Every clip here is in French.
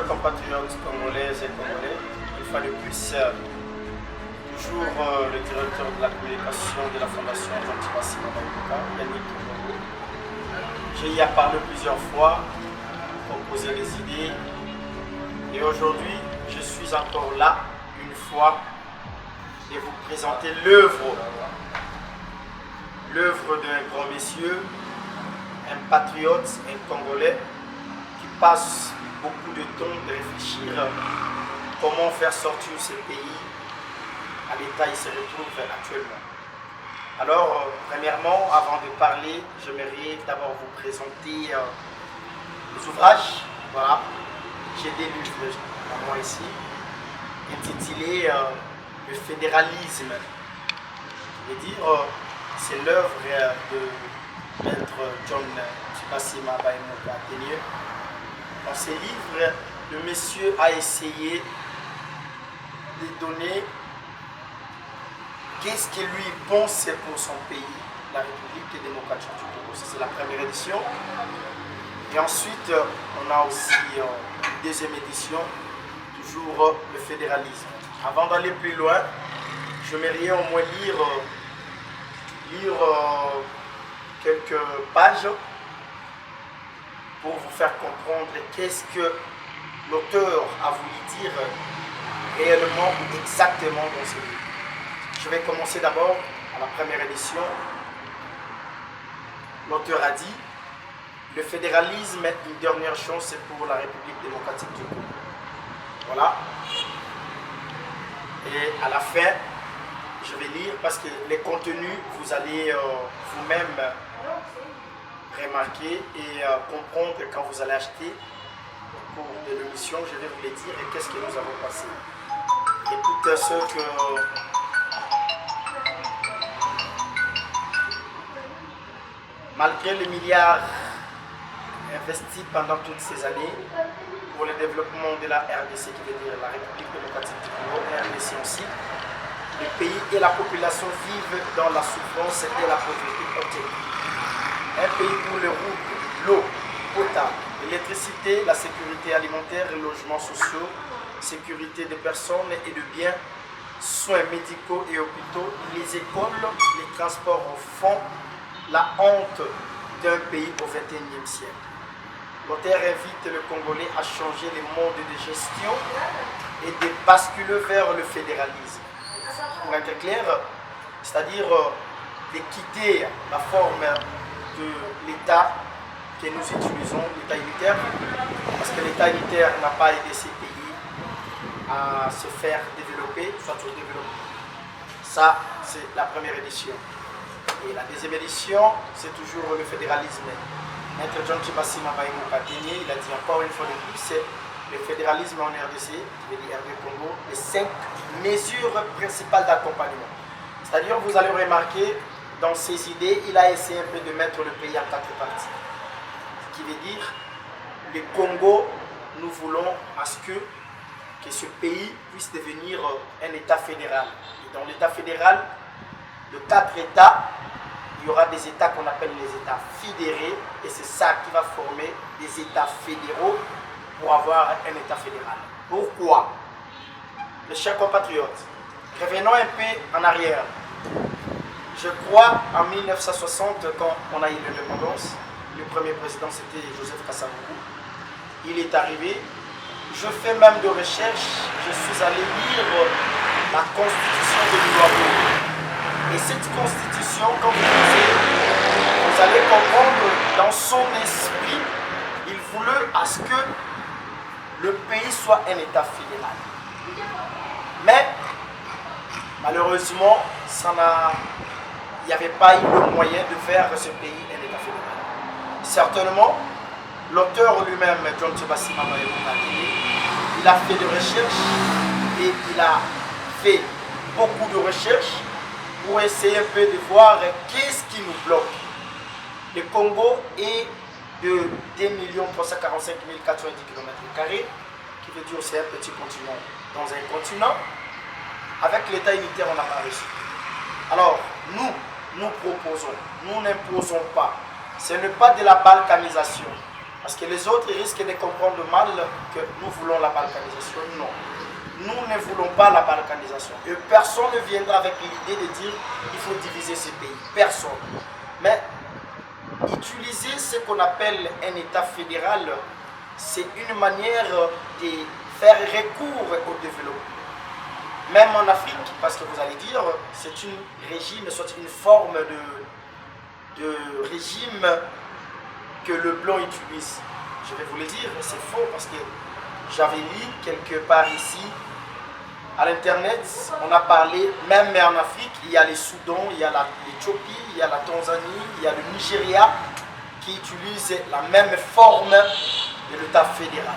chers compatriotes congolaises et congolais, une fois de plus, toujours le directeur de la communication de la Fondation Jean-Tibassi Mabaïmoka, Yannick Kongo. J'ai y parlé plusieurs fois, proposé des idées, et aujourd'hui, je suis encore là, une fois, et vous présenter l'œuvre d'un grand monsieur, un patriote, un Congolais, qui passe beaucoup de temps de réfléchir comment faire sortir ce pays à l'état où il se retrouve actuellement. Alors, premièrement, avant de parler, j'aimerais d'abord vous présenter les ouvrages. Voilà, j'ai des livres à moi ici, intitulés Le fédéralisme. Je veux dire, c'est l'œuvre de maître John Tibassi Mabaïmoka. Dans ces livres, le monsieur a essayé de donner qu'est-ce que lui pense pour son pays, la République démocratique du Congo. C'est la première édition. Et ensuite, on a aussi une deuxième édition, toujours le fédéralisme. Avant d'aller plus loin, j'aimerais au moins lire quelques pages pour vous faire comprendre qu'est-ce que l'auteur a voulu dire réellement ou exactement dans ce livre. Je vais commencer d'abord à la première édition. L'auteur a dit: le fédéralisme est une dernière chance pour la République démocratique du Congo. Voilà. Et à la fin, je vais lire parce que les contenus, vous allez vous-même remarquer et comprendre quand vous allez acheter au cours de l'émission. Je vais vous les dire et qu'est-ce que nous avons passé. Et toutes ceux que malgré les milliards investis pendant toutes ces années pour le développement de la RDC, qui veut dire la République démocratique du Congo, RDC aussi, le pays et la population vivent dans la souffrance et la pauvreté objective. Un pays où les routes, l'eau potable, l'électricité, la sécurité alimentaire, les logements sociaux, sécurité des personnes et de biens, soins médicaux et hôpitaux, les écoles, les transports au fond, la honte d'un pays au XXIe siècle. L'auteur invite le Congolais à changer les modes de gestion et de basculer vers le fédéralisme. Pour être clair, c'est-à-dire de quitter la forme de l'État que nous utilisons, l'État unitaire, parce que l'État unitaire n'a pas aidé ces pays à se faire développer, soit se développer. Ça, c'est la première édition. Et la deuxième édition, c'est toujours le fédéralisme. Maître John Tibassi Mabaïmoka, il a dit encore une fois de plus, c'est le fédéralisme en RDC, qui veut dire RD Congo, les 5 mesures principales d'accompagnement. C'est-à-dire, vous allez remarquer, dans ses idées, il a essayé un peu de mettre le pays en 4 parties. Ce qui veut dire, le Congo, nous voulons à ce que ce pays puisse devenir un État fédéral. Et dans l'État fédéral, de 4 États, il y aura des États qu'on appelle les États fédérés, et c'est ça qui va former des États fédéraux pour avoir un État fédéral. Pourquoi? Mes chers compatriotes, revenons un peu en arrière. Je crois en 1960, quand on a eu l'indépendance, le premier président c'était Joseph Kasavubu. Il est arrivé. Je fais même de recherches, je suis allé lire la constitution de l'Ouagadougou. Et cette constitution, comme vous disiez, vous allez comprendre, dans son esprit, il voulait à ce que le pays soit un État fédéral. Mais, malheureusement, il n'y avait pas eu le moyen de faire ce pays un État fédéral. Certainement, l'auteur lui-même, John Tibassi Mabaïmoka, il a fait des recherches et il a fait beaucoup de recherches pour essayer un peu de voir qu'est-ce qui nous bloque. Le Congo est de 2 345 090 km², qui veut dire c'est un petit continent dans un continent. Avec l'État unitaire, on n'a pas réussi. Alors, nous proposons, nous n'imposons pas. Ce n'est pas de la balkanisation. Parce que les autres risquent de comprendre mal que nous voulons la balkanisation. Non. Nous ne voulons pas la balkanisation. Et personne ne viendra avec l'idée de dire qu'il faut diviser ces pays. Personne. Mais utiliser ce qu'on appelle un État fédéral, c'est une manière de faire recours au développement. Même en Afrique, parce que vous allez dire, c'est un régime, soit une forme de régime que le blanc utilise. Je vais vous le dire, c'est faux parce que j'avais lu quelque part ici, à l'internet, on a parlé, même en Afrique, il y a les Soudan, il y a l'Éthiopie, il y a la Tanzanie, il y a le Nigeria qui utilisent la même forme de l'État fédéral.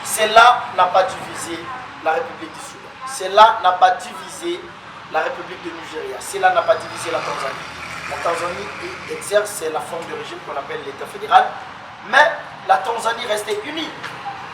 Cela n'a pas divisé la République du Soudan. Cela n'a pas divisé la République du Nigeria. Cela n'a pas divisé la Tanzanie. La Tanzanie exerce la forme de régime qu'on appelle l'État fédéral, mais la Tanzanie restait unie.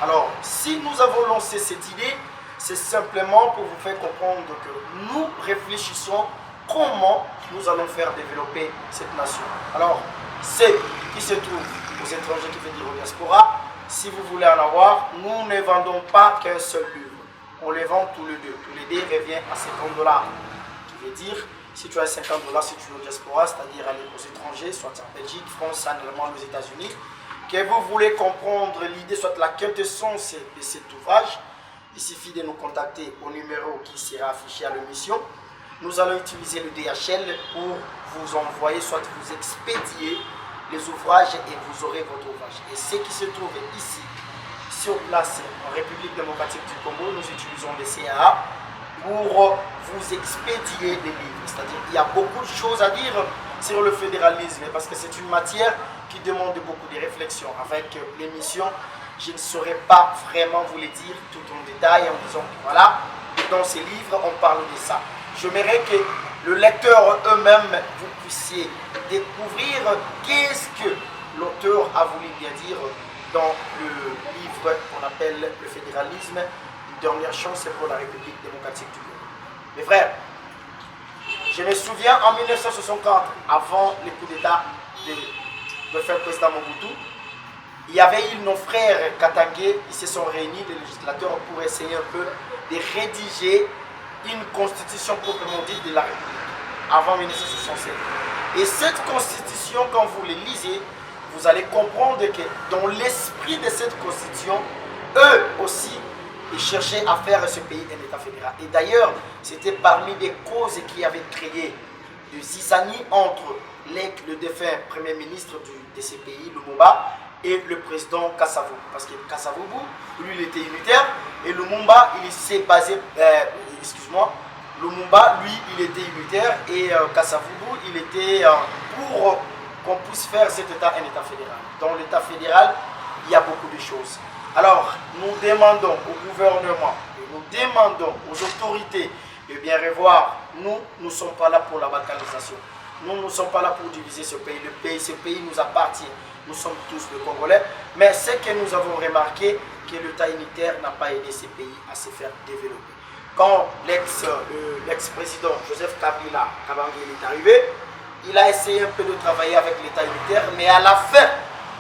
Alors, si nous avons lancé cette idée, c'est simplement pour vous faire comprendre que nous réfléchissons comment nous allons faire développer cette nation. Alors, ceux qui se trouvent aux étrangers, qui veut dire aux diaspora, si vous voulez en avoir, nous ne vendons pas qu'un seul livre. On les vend tous les deux. Tous les deux revient à 50 $. Qui veut dire, si tu as 50 $, si tu es au diaspora, c'est-à-dire aller aux étrangers, soit en Belgique, France, en Allemagne, aux États-Unis, que vous voulez comprendre l'idée, soit la quintessence de cet ouvrage, il suffit de nous contacter au numéro qui sera affiché à l'émission. Nous allons utiliser le DHL pour vous envoyer, soit vous expédier les ouvrages et vous aurez votre ouvrage. Et ceux qui se trouvent ici, sur place, en République démocratique du Congo, nous utilisons les CAA pour vous expédier des livres. C'est-à-dire qu'il y a beaucoup de choses à dire sur le fédéralisme parce que c'est une matière qui demande beaucoup de réflexion. Avec l'émission, je ne saurais pas vraiment vous le dire tout en détail en disant que voilà, dans ces livres, on parle de ça. J'aimerais que le lecteur eux-mêmes, vous puissiez découvrir qu'est-ce que l'auteur a voulu bien dire dans le livre qu'on appelle le fédéralisme, une dernière chance pour la République démocratique du Congo. Mes frères, je me souviens en 1964, avant le coup d'État de faire président Mobutu, il y avait eu nos frères Katangé, ils se sont réunis, les législateurs, pour essayer un peu de rédiger une constitution proprement dite de la République, avant 1967. Et cette constitution, quand vous les lisez, vous allez comprendre que dans l'esprit de cette constitution, eux aussi, ils cherchaient à faire ce pays un État fédéral. Et d'ailleurs, c'était parmi les causes qui avaient créé de zizanie entre le défunt premier ministre de ces pays, Lumumba, et le président Kasavubu. Parce que Kasavubu, lui, il était unitaire, et Lumumba, il s'est basé, Lumumba, lui, il était unitaire, et Kasavubu, il était pour qu'on puisse faire cet État un État fédéral. Dans l'État fédéral, il y a beaucoup de choses. Alors, nous demandons au gouvernement, nous demandons aux autorités de bien revoir, nous ne sommes pas là pour la balkanisation. Nous ne sommes pas là pour diviser ce pays. Ce pays nous appartient. Nous sommes tous les Congolais. Mais ce que nous avons remarqué, que l'État unitaire n'a pas aidé ces pays à se faire développer. Quand l'ex-président Joseph Kabila est arrivé, il a essayé un peu de travailler avec l'État unitaire, mais à la fin,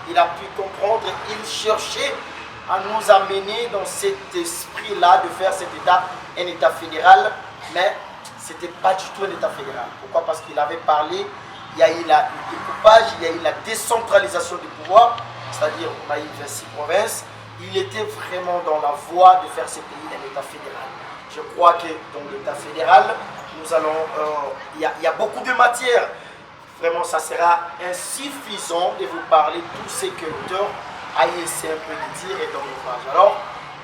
il a pu comprendre, il cherchait à nous amener dans cet esprit-là de faire cet État un État fédéral, mais ce n'était pas du tout un État fédéral. Pourquoi? Parce qu'il avait parlé, il y a eu le découpage, il y a eu la décentralisation du pouvoir, c'est-à-dire on a eu 26 provinces. Il était vraiment dans la voie de faire ce pays un État fédéral. Je crois que dans l'État fédéral, nous allons, il y a beaucoup de matière. Vraiment, ça sera insuffisant de vous parler de tout ce que l'auteur a essayé un peu de dire et dans l'ouvrage. Alors,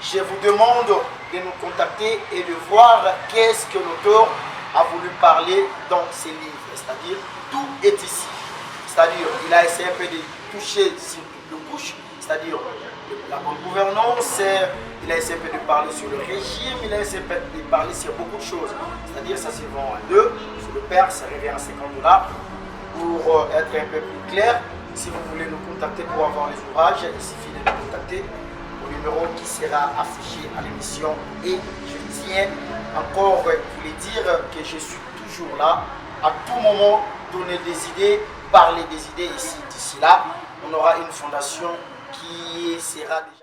je vous demande de nous contacter et de voir qu'est-ce que l'auteur a voulu parler dans ses livres. C'est-à-dire, tout est ici. C'est-à-dire, il a essayé un peu de toucher sur toutes les couches, c'est-à-dire la bonne gouvernance, il a essayé un peu de parler sur le régime, il a essayé un peu de parler sur beaucoup de choses. C'est-à-dire, ça se vend à 2, sur le père, ça revient à 50 $. Pour être un peu plus clair, si vous voulez nous contacter pour avoir les ouvrages, il suffit de nous contacter au numéro qui sera affiché à l'émission. Et je tiens encore à vous dire que je suis toujours là, à tout moment, donner des idées, parler des idées ici. D'ici là, on aura une fondation qui sera déjà